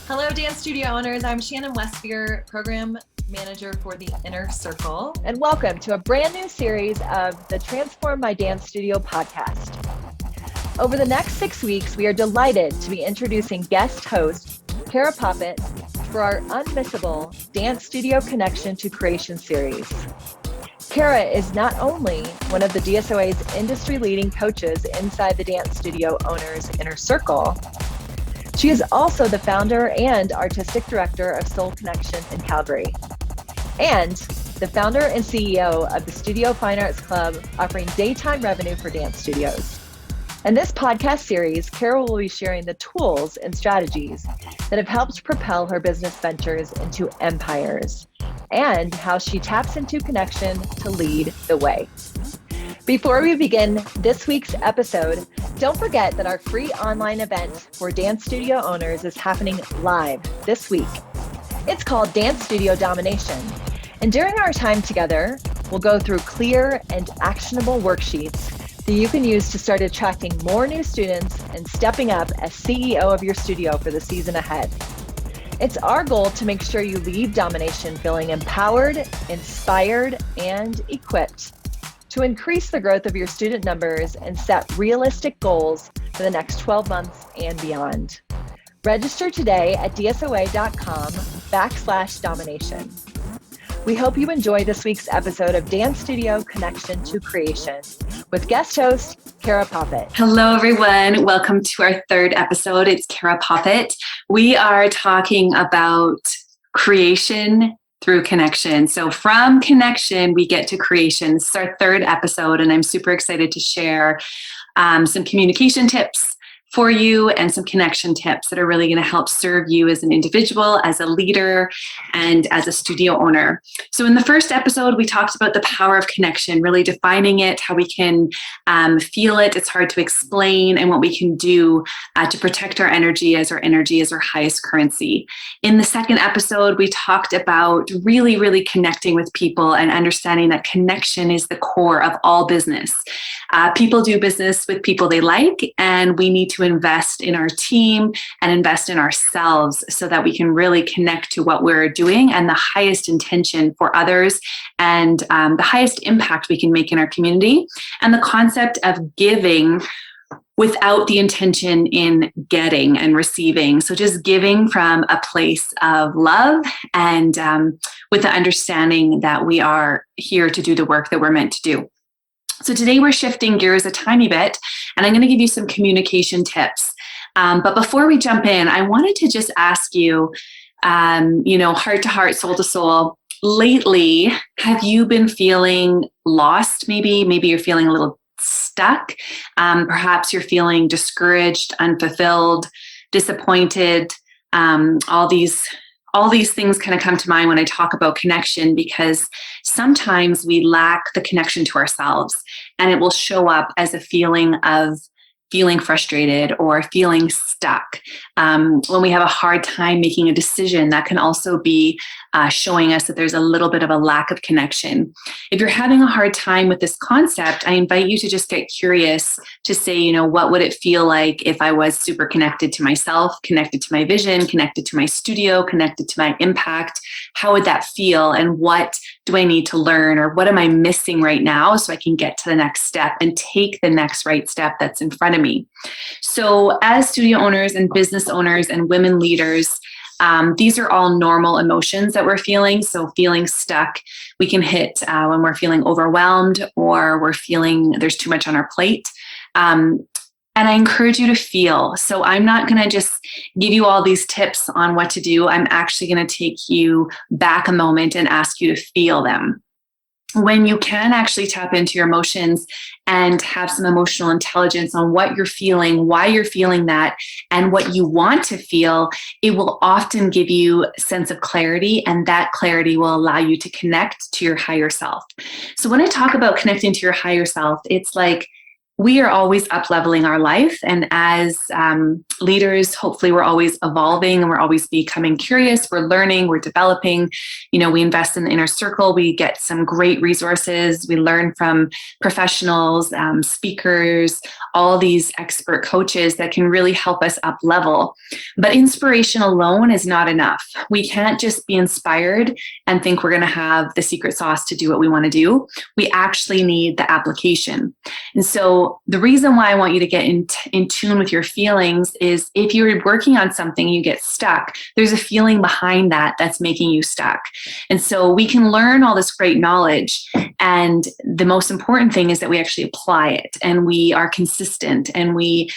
Hello, dance studio owners. I'm Shannon Westbeer, Program Manager for the Inner Circle. And welcome to a brand new series of the Transform My Dance Studio podcast. Over the next 6 weeks, we are delighted to be introducing guest host Cara Poppitt for our unmissable Dance Studio Connection to Creation series. Cara is not only one of the DSOA's industry-leading coaches inside the Dance Studio Owners Inner Circle, she is also the founder and artistic director of Soul Connection in Calgary, and the founder and CEO of the Studio Fine Arts Club, offering daytime revenue for dance studios. In this podcast series, Cara will be sharing the tools and strategies that have helped propel her business ventures into empires, and how she taps into connection to lead the way. Before we begin this week's episode, don't forget that our free online event for dance studio owners is happening live this week. It's called Dance Studio Domination. And during our time together, we'll go through clear and actionable worksheets that you can use to start attracting more new students and stepping up as CEO of your studio for the season ahead. It's our goal to make sure you leave Domination feeling empowered, inspired, and equipped to increase the growth of your student numbers and set realistic goals for the next 12 months and beyond. Register today at dsoa.com/domination. We hope you enjoy this week's episode of Dance Studio Connection to Creation with guest host, Cara Poppitt. Hello, everyone. Welcome to our third episode. It's Cara Poppitt. We are talking about creation through connection. So from connection, we get to creation. This is our third episode, and I'm super excited to share some communication tips for you and some connection tips that are really going to help serve you as an individual, as a leader, and as a studio owner. So in the first episode, we talked about the power of connection, really defining it, how we can feel it. It's hard to explain, and what we can do to protect our energy, as our energy is our highest currency. In the second episode, we talked about really connecting with people and understanding that connection is the core of all business. People do business with people they like, and we need to invest in our team and invest in ourselves so that we can really connect to what we're doing and the highest intention for others, and the highest impact we can make in our community. And the concept of giving without the intention in getting and receiving. So just giving from a place of love and with the understanding that we are here to do the work that we're meant to do. So today we're shifting gears a tiny bit, and I'm going to give you some communication tips. But before we jump in, I wanted to just ask you, heart to heart, soul to soul, lately, have you been feeling lost? Maybe you're feeling a little stuck. Perhaps you're feeling discouraged, unfulfilled, disappointed. All these things kind of come to mind when I talk about connection, because sometimes we lack the connection to ourselves, and it will show up as a feeling of feeling frustrated or feeling stuck. When we have a hard time making a decision, that can also be showing us that there's a little bit of a lack of connection. If you're having a hard time with this concept, I invite you to just get curious to say, what would it feel like if I was super connected to myself, connected to my vision, connected to my studio, connected to my impact? How would that feel? And what do I need to learn, or what am I missing right now so I can get to the next step and take the next right step that's in front of me? So as studio owners and business owners and women leaders, these are all normal emotions that we're feeling. So feeling stuck, we can hit when we're feeling overwhelmed, or we're feeling there's too much on our plate. And I encourage you to feel. So I'm not going to just give you all these tips on what to do. I'm actually going to take you back a moment and ask you to feel them. When you can actually tap into your emotions and have some emotional intelligence on what you're feeling, why you're feeling that, and what you want to feel, it will often give you a sense of clarity, and that clarity will allow you to connect to your higher self. So when I talk about connecting to your higher self, it's like we are always up leveling our life. And as leaders, hopefully we're always evolving and we're always becoming curious. We're learning, we're developing. We invest in the inner circle. We get some great resources. We learn from professionals, speakers, all these expert coaches that can really help us up level. But inspiration alone is not enough. We can't just be inspired and think we're going to have the secret sauce to do what we want to do. We actually need the application. And so the reason why I want you to get in tune with your feelings is if you're working on something and you get stuck, there's a feeling behind that that's making you stuck. And so we can learn all this great knowledge. And the most important thing is that we actually apply it and we are consistent. And we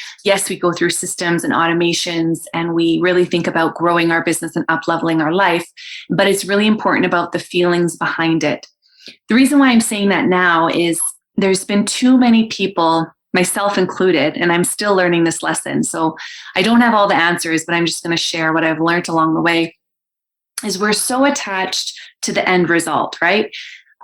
go through systems and automations and we really think about growing our business and up leveling our life. But it's really important about the feelings behind it. The reason why I'm saying that now is there's been too many people, myself included, and I'm still learning this lesson. So I don't have all the answers, but I'm just going to share what I've learned along the way, is we're so attached to the end result, right?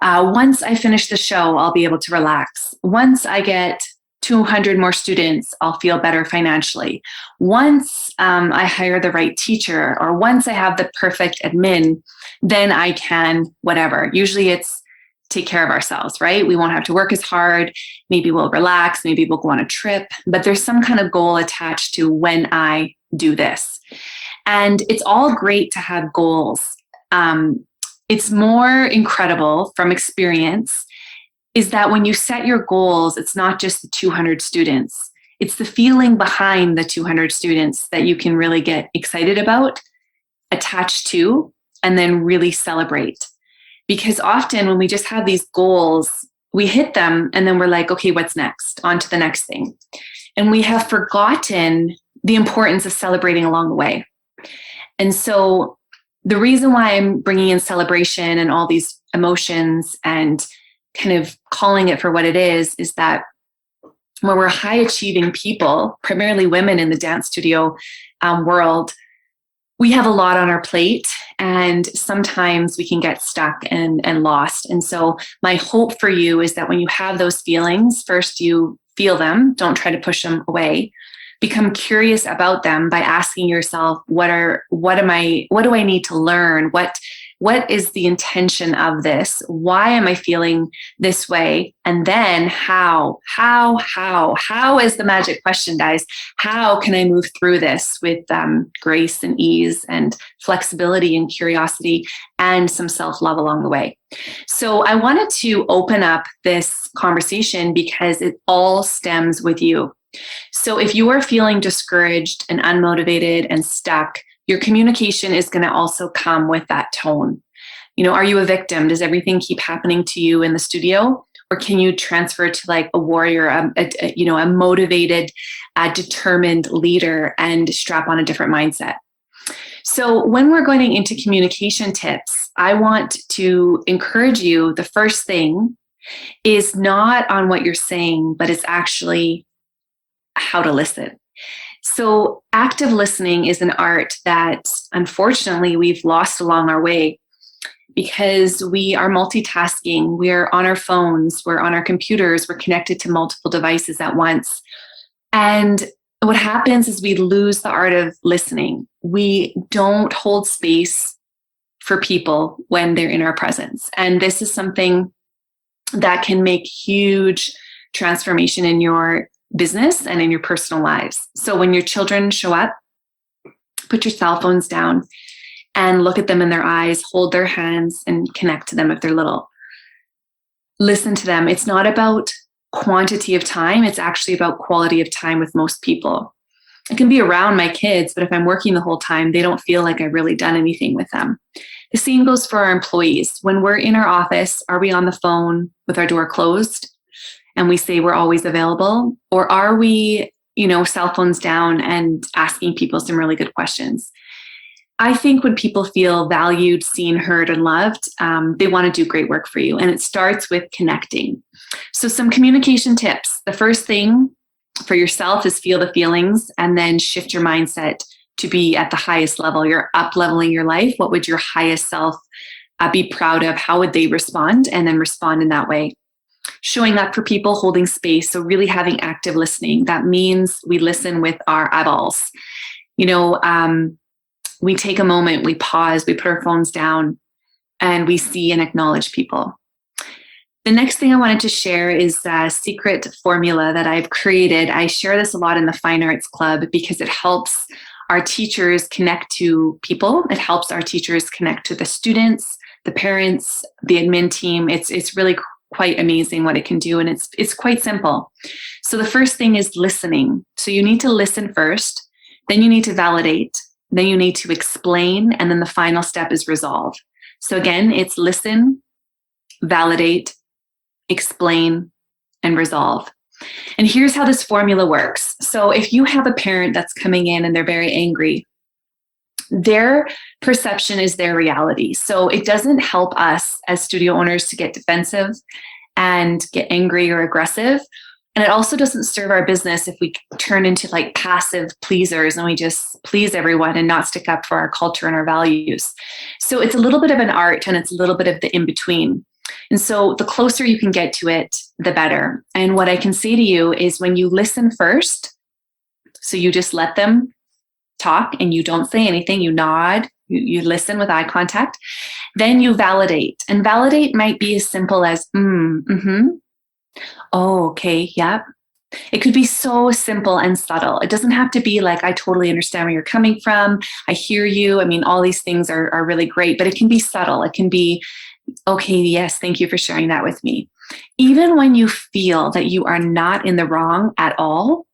Once I finish the show, I'll be able to relax. Once I get 200 more students, I'll feel better financially. Once I hire the right teacher, or once I have the perfect admin, then I can whatever. Usually it's take care of ourselves, right? We won't have to work as hard. Maybe we'll relax. Maybe we'll go on a trip. But there's some kind of goal attached to when I do this. And it's all great to have goals. It's more incredible from experience is that when you set your goals, it's not just the 200 students. It's the feeling behind the 200 students that you can really get excited about, attached to, and then really celebrate. Because often when we just have these goals, we hit them and then we're like, okay, what's next? On to the next thing. And we have forgotten the importance of celebrating along the way. And so the reason why I'm bringing in celebration and all these emotions and kind of calling it for what it is that when we're high achieving people, primarily women in the dance studio world, we have a lot on our plate and sometimes we can get stuck and lost. And so my hope for you is that when you have those feelings, first you feel them, don't try to push them away. Become curious about them by asking yourself, what do I need to learn? What is the intention of this? Why am I feeling this way? And then how is the magic question, guys? How can I move through this with grace and ease and flexibility and curiosity and some self-love along the way? So I wanted to open up this conversation because it all stems with you. So if you are feeling discouraged and unmotivated and stuck, your communication is going to also come with that tone. Are you a victim? Does everything keep happening to you in the studio? Or can you transfer to like a warrior, a motivated, determined leader and strap on a different mindset? So when we're going into communication tips, I want to encourage you. The first thing is not on what you're saying, but it's actually how to listen. So active listening is an art that unfortunately we've lost along our way because we are multitasking. We're on our phones, we're on our computers, we're connected to multiple devices at once. And what happens is we lose the art of listening. We don't hold space for people when they're in our presence. And this is something that can make huge transformation in your business and in your personal lives. So when your children show up, put your cell phones down and look at them in their eyes, hold their hands and connect to them if they're little. Listen to them. It's not about quantity of time. It's actually about quality of time with most people. I can be around my kids, but if I'm working the whole time, they don't feel like I've really done anything with them. The same goes for our employees. When we're in our office, are we on the phone with our door closed? And we say we're always available? Or are we, cell phones down and asking people some really good questions? I think when people feel valued, seen, heard, and loved, they want to do great work for you. And it starts with connecting. So some communication tips. The first thing for yourself is feel the feelings and then shift your mindset to be at the highest level. You're up leveling your life. What would your highest self be proud of? How would they respond? And then respond in that way. Showing up for people, holding space. So really having active listening. That means we listen with our eyeballs. We take a moment, we pause, we put our phones down, and we see and acknowledge people. The next thing I wanted to share is a secret formula that I've created. I share this a lot in the Fine Arts Club because it helps our teachers connect to people. It helps our teachers connect to the students, the parents, the admin team. It's really quite amazing what it can do, and it's quite simple. So the first thing is listening. So you need to listen first, then you need to validate, then you need to explain, and then the final step is resolve. So again, it's listen, validate, explain, and resolve. And here's how this formula works. So if you have a parent that's coming in and they're very angry, their perception is their reality. So it doesn't help us as studio owners to get defensive and get angry or aggressive. And it also doesn't serve our business if we turn into like passive pleasers and we just please everyone and not stick up for our culture and our values. So it's a little bit of an art, and it's a little bit of the in-between. And so the closer you can get to it, the better. And what I can say to you is when you listen first, so you just let them talk and you don't say anything, you nod, you listen with eye contact, then you validate. And validate might be as simple as, oh, okay, yep. It could be so simple and subtle. It doesn't have to be like, I totally understand where you're coming from. I hear you. I mean, all these things are really great, but it can be subtle. It can be, okay, yes, thank you for sharing that with me. Even when you feel that you are not in the wrong at all,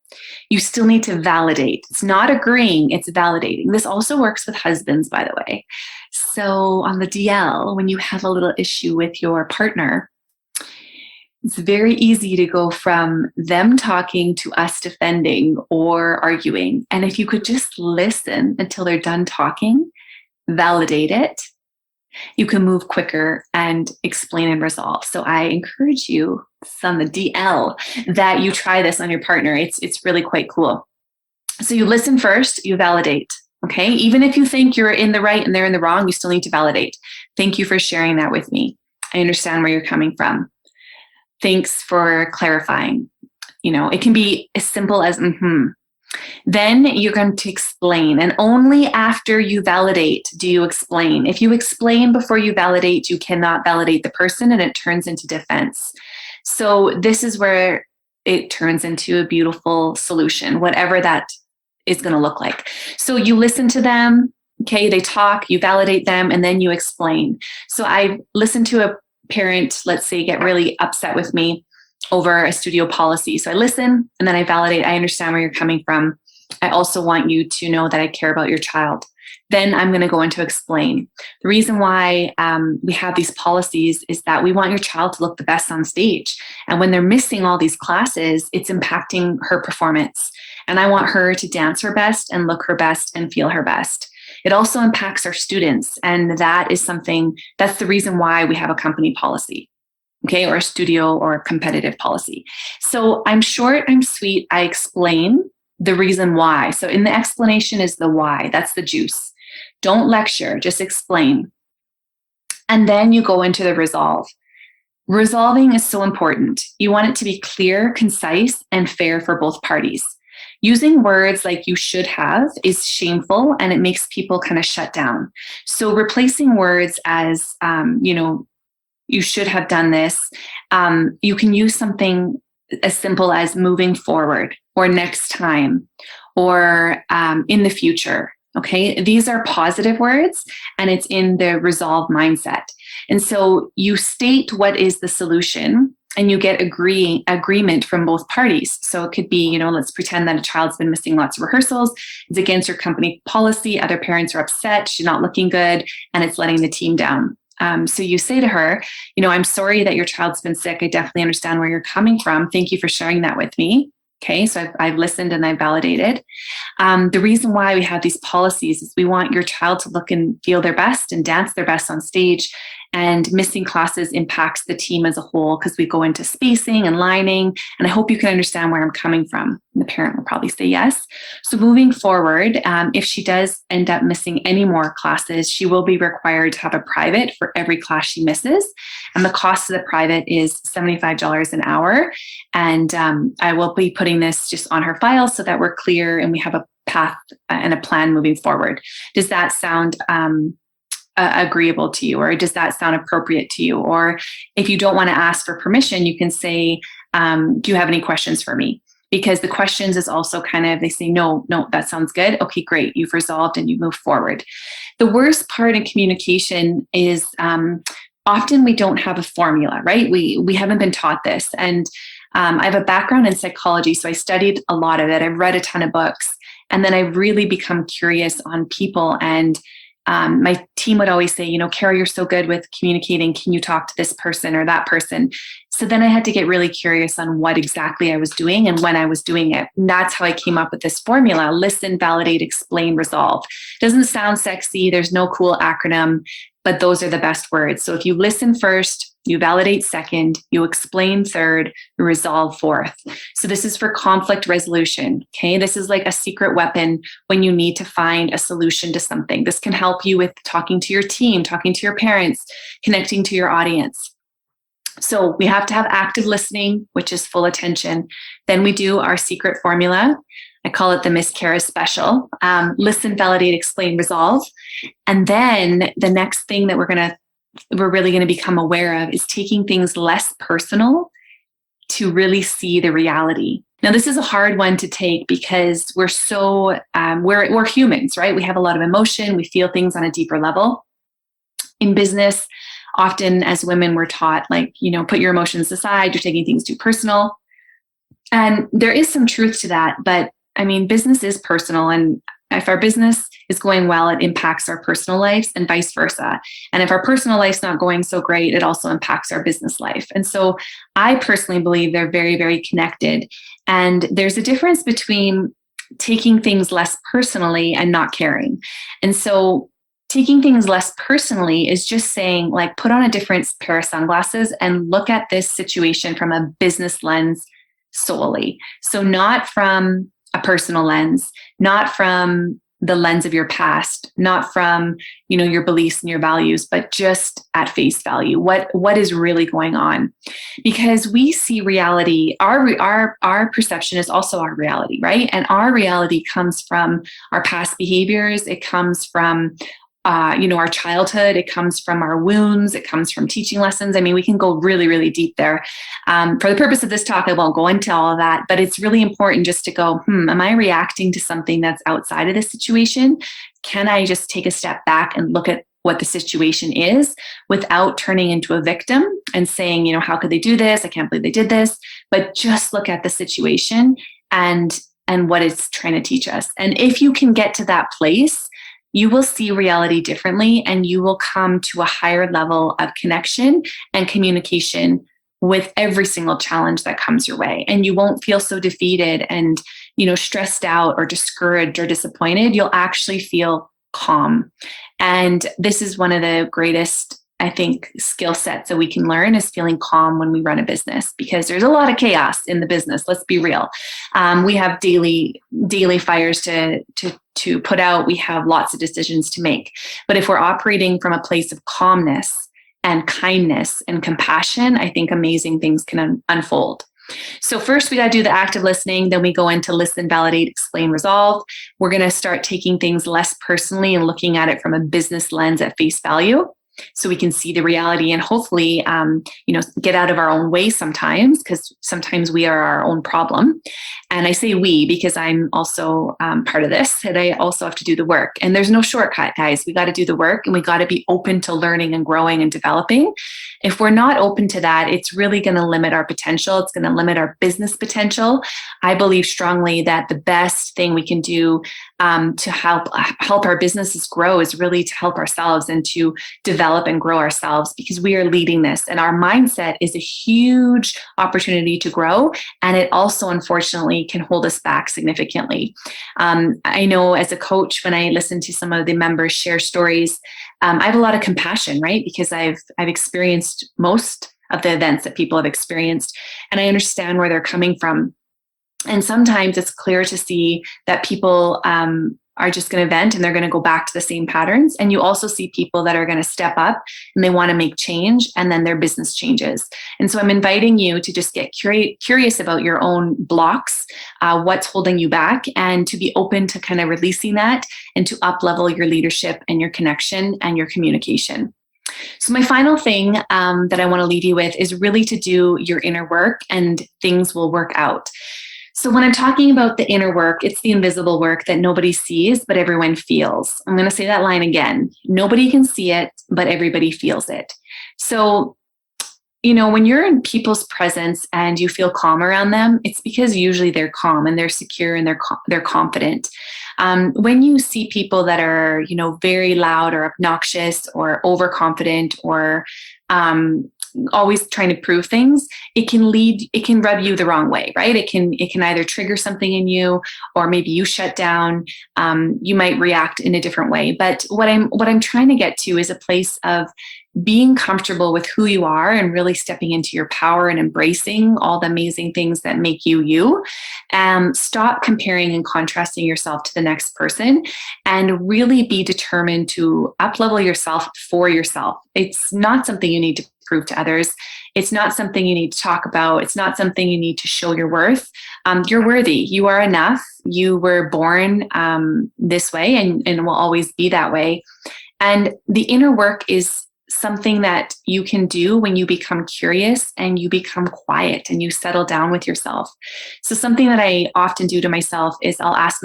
you still need to validate. It's not agreeing, it's validating. This also works with husbands, by the way. So on the DL, when you have a little issue with your partner, it's very easy to go from them talking to us defending or arguing. And if you could just listen until they're done talking, validate it, you can move quicker and explain and resolve. So I encourage you on the DL that you try this on your partner. It's really quite cool. So you listen first, you validate. Okay. Even if you think you're in the right and they're in the wrong, you still need to validate. Thank you for sharing that with me. I understand where you're coming from. Thanks for clarifying. It can be as simple as Then you're going to explain, and only after you validate do you explain. If you explain before you validate, you cannot validate the person, and it turns into defense. So this is where it turns into a beautiful solution, whatever that is going to look like. So you listen to them, okay, they talk, you validate them, and then you explain. So I listened to a parent, let's say, get really upset with me over a studio policy. So I listen and then I validate. I understand where you're coming from. I also want you to know that I care about your child. Then I'm going to go into explain. The reason why we have these policies is that we want your child to look the best on stage. And when they're missing all these classes, it's impacting her performance. And I want her to dance her best and look her best and feel her best. It also impacts our students. And that's the reason why we have a company policy. Okay, or a studio or a competitive policy. So I'm short, I'm sweet, I explain the reason why. So in the explanation is the why, that's the juice. Don't lecture, just explain. And then you go into the resolve. Resolving is so important. You want it to be clear, concise, and fair for both parties. Using words like you should have is shameful and it makes people kind of shut down. So replacing words as, you should have done this. You can use something as simple as moving forward or next time or in the future. Okay, these are positive words and it's in the resolve mindset. And so you state what is the solution and you get agreement from both parties. So it could be, let's pretend that a child's been missing lots of rehearsals. It's against your company policy. Other parents are upset. She's not looking good and it's letting the team down. So you say to her, I'm sorry that your child's been sick. I definitely understand where you're coming from. Thank you for sharing that with me. Okay, so I've listened and I've validated. The reason why we have these policies is we want your child to look and feel their best and dance their best on stage. And missing classes impacts the team as a whole because we go into spacing and lining. And I hope you can understand where I'm coming from. The parent will probably say yes. So moving forward, if she does end up missing any more classes, she will be required to have a private for every class she misses. And the cost of the private is $75 an hour. And I will be putting this just on her file so that we're clear and we have a path and a plan moving forward. Does that sound agreeable to you, or does that sound appropriate to you? Or if you don't want to ask for permission, you can say, do you have any questions for me? Because the questions is also kind of, they say, no, that sounds good. Okay, great. You've resolved and you move forward. The worst part in communication is often we don't have a formula, right? We haven't been taught this. And I have a background in psychology, so I studied a lot of it. I've read a ton of books. And then I've really become curious on people. And my team would always say, Cara, you're so good with communicating. Can you talk to this person or that person? So then I had to get really curious on what exactly I was doing and when I was doing it. And that's how I came up with this formula: listen, validate, explain, resolve. Doesn't sound sexy. There's no cool acronym, but those are the best words. So if you listen first, you validate second, you explain third, you resolve fourth. So this is for conflict resolution. Okay. This is like a secret weapon when you need to find a solution to something. This can help you with talking to your team, talking to your parents, connecting to your audience. So we have to have active listening, which is full attention. Then we do our secret formula. I call it the Miss Cara special. Listen, validate, explain, resolve. And then the next thing that we're really going to become aware of is taking things less personal to really see the reality. Now, this is a hard one to take because we're so, we're humans, right? We have a lot of emotion. We feel things on a deeper level. In business, often as women, we're taught put your emotions aside. You're taking things too personal. And there is some truth to that. But I mean, business is personal. And if our business is going well, it impacts our personal lives and vice versa. And if our personal life's not going so great, it also impacts our business life. And so I personally believe they're very, very connected. And there's a difference between taking things less personally and not caring. And so taking things less personally is just saying, put on a different pair of sunglasses and look at this situation from a business lens solely. So not from a personal lens, not from the lens of your past, not from, your beliefs and your values, but just at face value. What is really going on? Because we see reality, our perception is also our reality, right? And our reality comes from our past behaviors. It comes from our childhood. It comes from our wounds. It comes from teaching lessons. I mean, we can go really, really deep there. For the purpose of this talk, I won't go into all of that, but it's really important just to go, am I reacting to something that's outside of the situation? Can I just take a step back and look at what the situation is without turning into a victim and saying, how could they do this? I can't believe they did this. But just look at the situation and what it's trying to teach us. And if you can get to that place, you will see reality differently and you will come to a higher level of connection and communication with every single challenge that comes your way. And you won't feel so defeated and, stressed out or discouraged or disappointed. You'll actually feel calm. And this is one of the greatest, I think, skill sets that we can learn is feeling calm when we run a business, because there's a lot of chaos in the business. Let's be real. We have daily fires to put out. We have lots of decisions to make. But if we're operating from a place of calmness and kindness and compassion, I think amazing things can unfold. So first we got to do the active listening. Then we go into listen, validate, explain, resolve. We're going to start taking things less personally and looking at it from a business lens at face value, so we can see the reality and hopefully, get out of our own way sometimes, because sometimes we are our own problem. And I say we because I'm also part of this, and I also have to do the work. And there's no shortcut, guys. We got to do the work, and we got to be open to learning and growing and developing. If we're not open to that, it's really going to limit our potential. It's going to limit our business potential. I believe strongly that the best thing we can do to help our businesses grow is really to help ourselves and to develop and grow ourselves, because we are leading this, and our mindset is a huge opportunity to grow. And it also, unfortunately, can hold us back significantly. I know as a coach, when I listen to some of the members share stories, I have a lot of compassion, right? Because I've experienced most of the events that people have experienced, and I understand where they're coming from. And sometimes it's clear to see that people are just going to vent and they're going to go back to the same patterns. And you also see people that are going to step up and they want to make change, and then their business changes. And so I'm inviting you to just get curious about your own blocks, what's holding you back, and to be open to kind of releasing that and to up-level your leadership and your connection and your communication. So my final thing that I want to leave you with is really to do your inner work, and things will work out. So when I'm talking about the inner work, it's the invisible work that nobody sees, but everyone feels. I'm going to say that line again. Nobody can see it, but everybody feels it. So, when you're in people's presence and you feel calm around them, it's because usually they're calm and they're secure and they're confident. When you see people that are, very loud or obnoxious or overconfident or always trying to prove things, it can rub you the wrong way, right? It can either trigger something in you, or maybe you shut down. You might react in a different way. But what I'm trying to get to is a place of being comfortable with who you are and really stepping into your power and embracing all the amazing things that make you you. Stop comparing and contrasting yourself to the next person, and really be determined to up-level yourself for yourself. It's not something you need to prove to others. It's not something you need to talk about. It's not something you need to show your worth. You're worthy. You are enough. You were born this way and will always be that way. And the inner work is something that you can do when you become curious and you become quiet and you settle down with yourself. So something that I often do to myself is I'll ask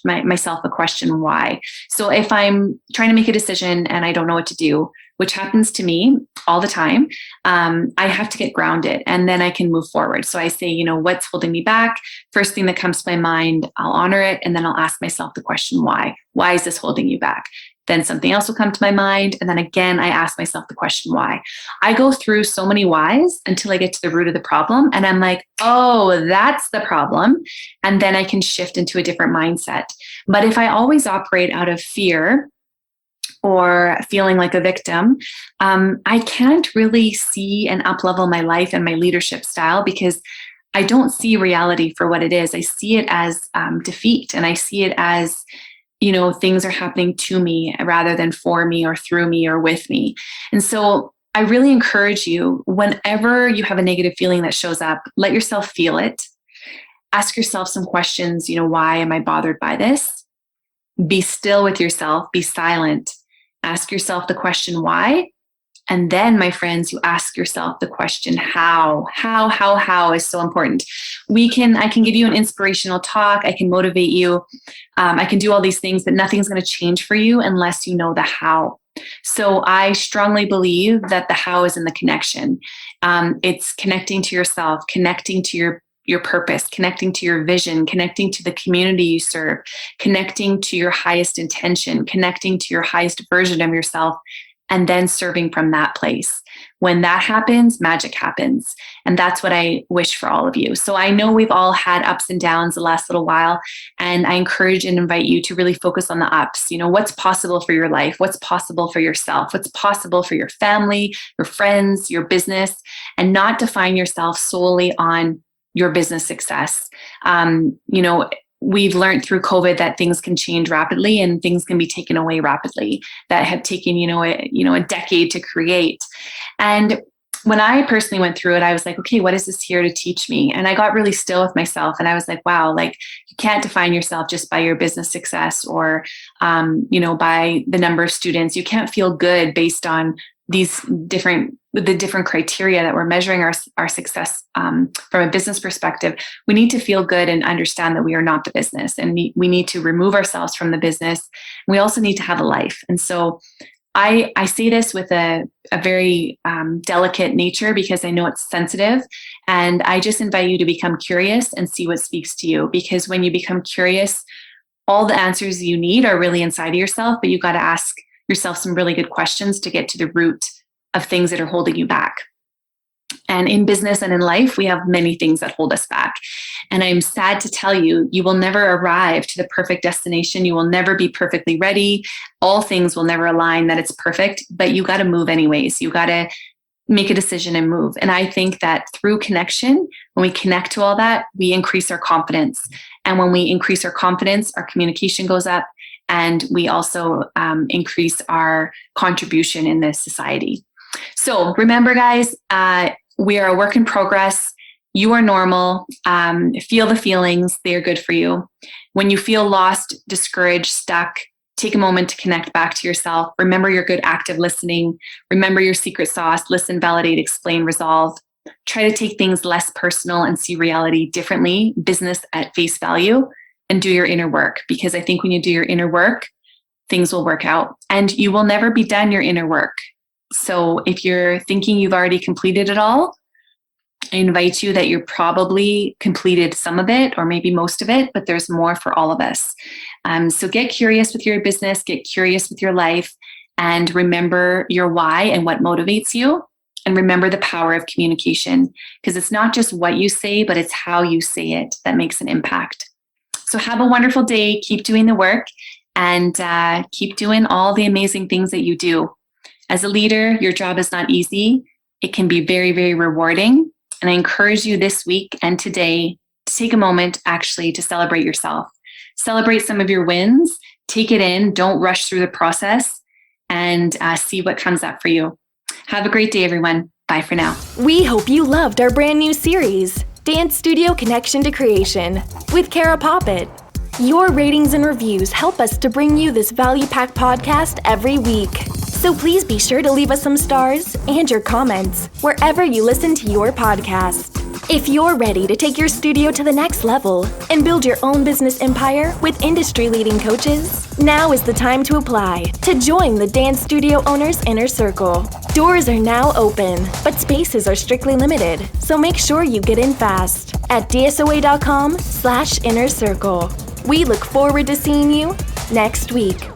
myself a question, why? So if I'm trying to make a decision and I don't know what to do, which happens to me all the time, I have to get grounded and then I can move forward. So I say, what's holding me back? First thing that comes to my mind, I'll honor it. And then I'll ask myself the question, why? Why is this holding you back? Then something else will come to my mind. And then again, I ask myself the question, why? I go through so many whys until I get to the root of the problem. And I'm like, oh, that's the problem. And then I can shift into a different mindset. But if I always operate out of fear or feeling like a victim, I can't really see and up-level my life and my leadership style, because I don't see reality for what it is. I see it as defeat, and I see it as things are happening to me rather than for me or through me or with me. And so I really encourage you, whenever you have a negative feeling that shows up, let yourself feel it. Ask yourself some questions. Why am I bothered by this? Be still with yourself. Be silent. Ask yourself the question, why? And then, my friends, you ask yourself the question, how? How is so important. I can give you an inspirational talk. I can motivate you. I can do all these things, but nothing's going to change for you unless you know the how. So I strongly believe that the how is in the connection. It's connecting to yourself, connecting to your purpose, connecting to your vision, connecting to the community you serve, connecting to your highest intention, connecting to your highest version of yourself, and then serving from that place. When that happens, magic happens. And that's what I wish for all of you. So I know we've all had ups and downs the last little while, and I encourage and invite you to really focus on the ups. What's possible for your life? What's possible for yourself? What's possible for your family, your friends, your business, and not define yourself solely on your business success. We've learned through COVID that things can change rapidly and things can be taken away rapidly that have taken, a decade to create. And when I personally went through it, I was like, okay, what is this here to teach me? And I got really still with myself. And I was like, wow, you can't define yourself just by your business success or, by the number of students. You can't feel good based on the different criteria that we're measuring our success from a business perspective. We need to feel good and understand that we are not the business, and we need to remove ourselves from the business. We also need to have a life. And so I say this with a very delicate nature, because I know it's sensitive, and I just invite you to become curious and see what speaks to you. Because when you become curious, all the answers you need are really inside of yourself, but you got to ask yourself some really good questions to get to the root of things that are holding you back. And in business and in life, we have many things that hold us back. And I'm sad to tell you, you will never arrive to the perfect destination. You will never be perfectly ready. All things will never align that it's perfect, but you got to move anyways. You got to make a decision and move. And I think that through connection, when we connect to all that, we increase our confidence. And when we increase our confidence, our communication goes up, and we also increase our contribution in this society. So remember, guys, we are a work in progress. You are normal. Feel the feelings. They are good for you. When you feel lost, discouraged, stuck, take a moment to connect back to yourself. Remember your good active listening. Remember your secret sauce. Listen, validate, explain, resolve. Try to take things less personal and see reality differently, business at face value, and do your inner work. Because I think when you do your inner work, things will work out. And you will never be done your inner work. So if you're thinking you've already completed it all, I invite you that you're probably completed some of it or maybe most of it, but there's more for all of us. So get curious with your business, get curious with your life, and remember your why and what motivates you. And remember the power of communication, because it's not just what you say, but it's how you say it that makes an impact. So have a wonderful day. Keep doing the work, and keep doing all the amazing things that you do. As a leader, your job is not easy. It can be very, very rewarding. And I encourage you this week and today to take a moment actually to celebrate yourself. Celebrate some of your wins. Take it in. Don't rush through the process, and see what comes up for you. Have a great day, everyone. Bye for now. We hope you loved our brand new series, Dance Studio Connection to Creation, with Cara Poppitt. Your ratings and reviews help us to bring you this value-packed podcast every week. So please be sure to leave us some stars and your comments wherever you listen to your podcast. If you're ready to take your studio to the next level and build your own business empire with industry-leading coaches, now is the time to apply to join the Dance Studio Owners Inner Circle. Doors are now open, but spaces are strictly limited, so make sure you get in fast at dsoa.com/inner circle. We look forward to seeing you next week.